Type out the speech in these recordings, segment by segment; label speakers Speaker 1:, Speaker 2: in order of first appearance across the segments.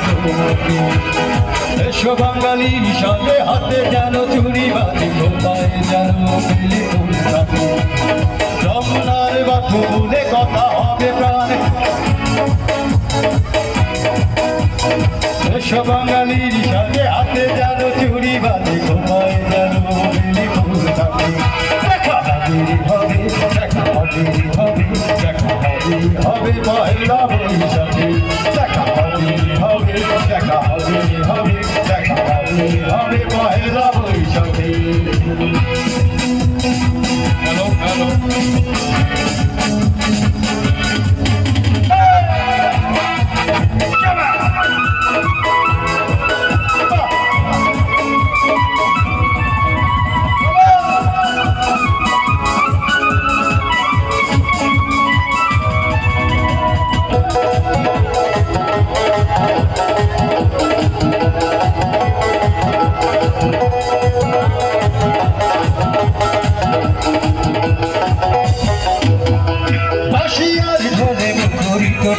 Speaker 1: তোমাকে এসো বাঙালির সাথে হাতে যেন চুরি বাঁধি কোথায় যেন পেলে তোমাকে রমনার বাটু বলে কথা হবে প্রাণে এসো বাঙালির সাথে হাতে যেন চুরি বাঁধি কোথায় যেন পেলে তোমাকে দেখা হবে দেখা হবে দেখা হবে পয়লা বৈশাখে দেখা হবে দেখা হবে পয়লা বৈশাখে হ্যালো হ্যালো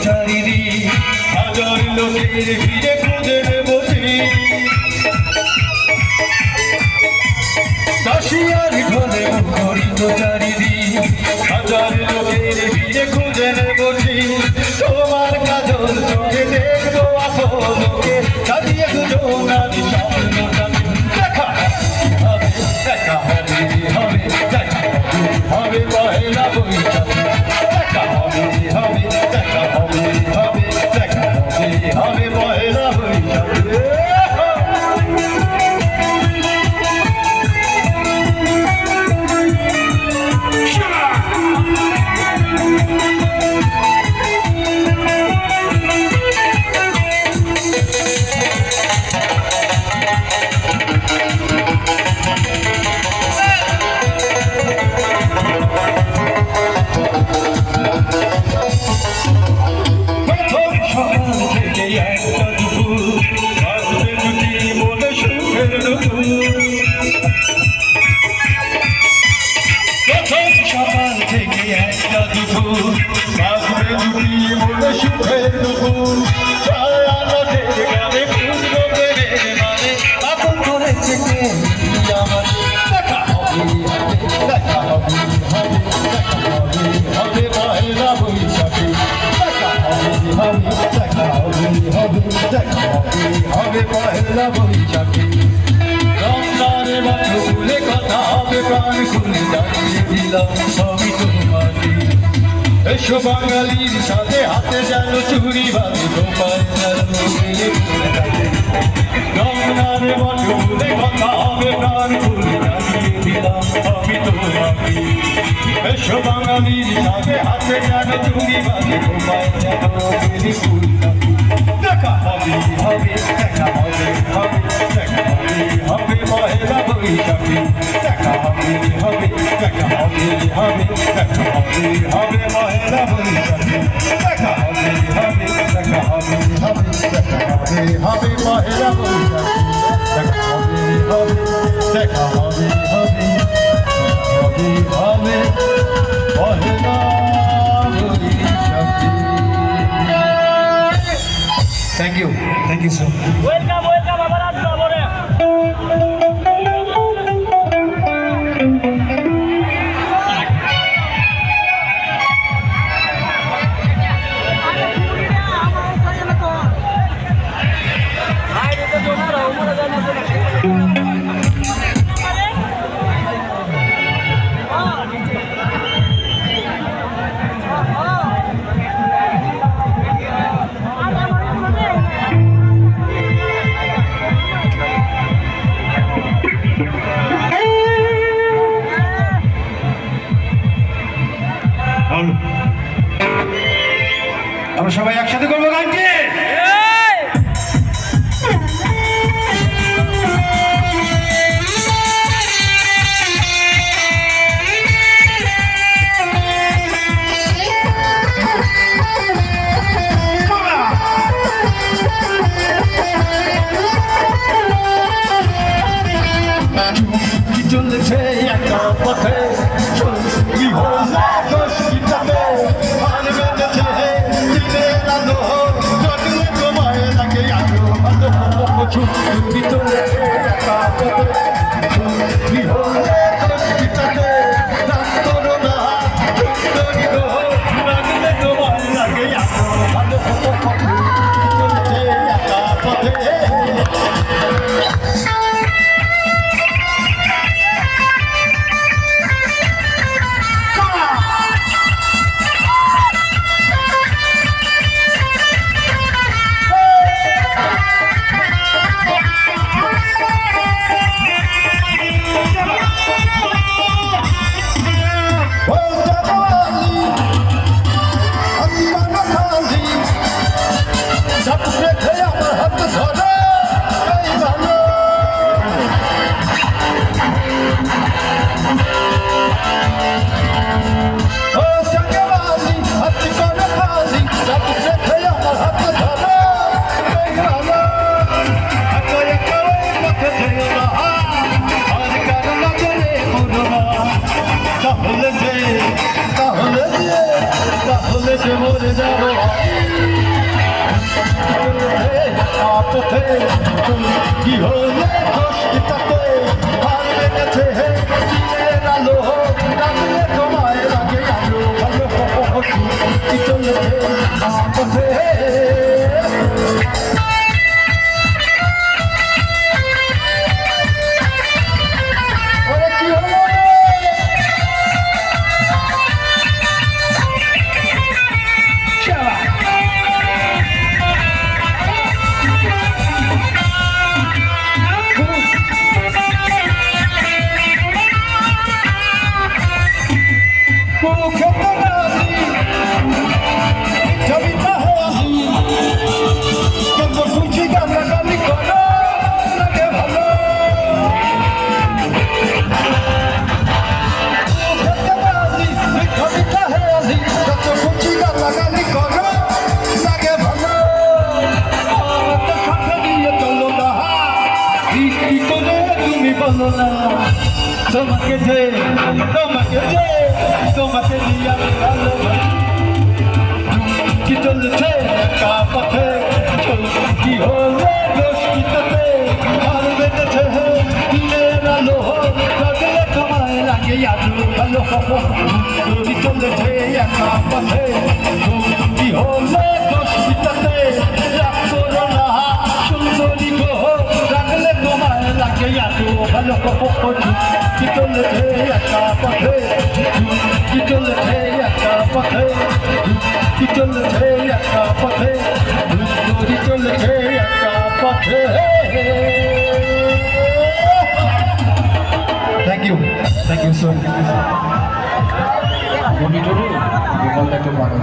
Speaker 1: চারিদিক হাজার লোকের ভিড়ে খুঁজে বসি কাশিয়ার ঢোলে মুখরিত চারিদিক হাজার লোকের ভিড়ে খুঁজে বসি তোমার কাজল চোখে দেখবো আসলকে সাজিয়ে দুজনার স্বপ্নটা দেখা হবে দেখা হবে দেখা হবে পয়লা বৈশাখে দেখা হবে হবে পয়লা বৈশাখে সকাল থেকে একটা দুপুর বাজবে দুটি মনে সুখের দুপুর ছায়ানটের গানে পুষ্প বেড়ে মানে আপন করেছে কে আমার দেখা হবে পয়লা বৈশাখে দেখা হবে পয়লা বৈশাখে রমজানে বাটু বলে কথা হবে প্রাণ খুলে জানিয়ে দিলাম সবই তোমাকে এসো বাঙালির সাথে হাতে যেন চুরি বাঁধি তোমায় যেন পেলে তোমাকে রমজানে বাটু বলে কথা হবে প্রাণ খুলে জানিয়ে দিলাম সবই তোমাকে এসো বাঙালির সাথে হাতে যেন চুরি বাঁধি তোমায় যেন পেলে তোমাকে দেখা হবে দেখা হবে পয়লা বৈশাখে দেখা হবে পয়লা বৈশাখে দেখা হবে পয়লা বৈশাখে দেখা হবে পয়লা বৈশাখে Thank you sir.
Speaker 2: Welcome, আবার আসবো আবার
Speaker 1: আমরা সবাই একসাথে করবো গানটি চলেছে একটা পথে কি হল তোমায় লাগে চুক্তি চলেছে একা পথে চুক্তি হলে কষ্টিটাতে রাখতর না সুন্দরী গো রাখলে তোমার লাগে এত ভালো চলছে একা পথে তাহলে যে মরে যাবো পথে কি হলে কষ্টিটাতে হার মেনেছে দিনের আলো রাখলে তোমায় লাগে আলো ভালো কি চলেছে পথে তোমাকে যে তোমাকে দিয়া কি চলছে একা পথে কি হলে দোষিতাতে আর বেঁধেছে দিনের আলো লাগলে তোমায় লাগে আলো ভালো কি চলেছে একা পথে কি হলে দোষিতাতে রাগ করো না সুন্দরী গো রাগলে তোমায় লাগে আলো ভালো কি চলেছে একা পথে কি চলেছে একা পথে কি চলেছে একা পথে কি চলেছে একা পথে থ্যাংক ইউ সো মাচ
Speaker 3: গোপালটা একটু পারো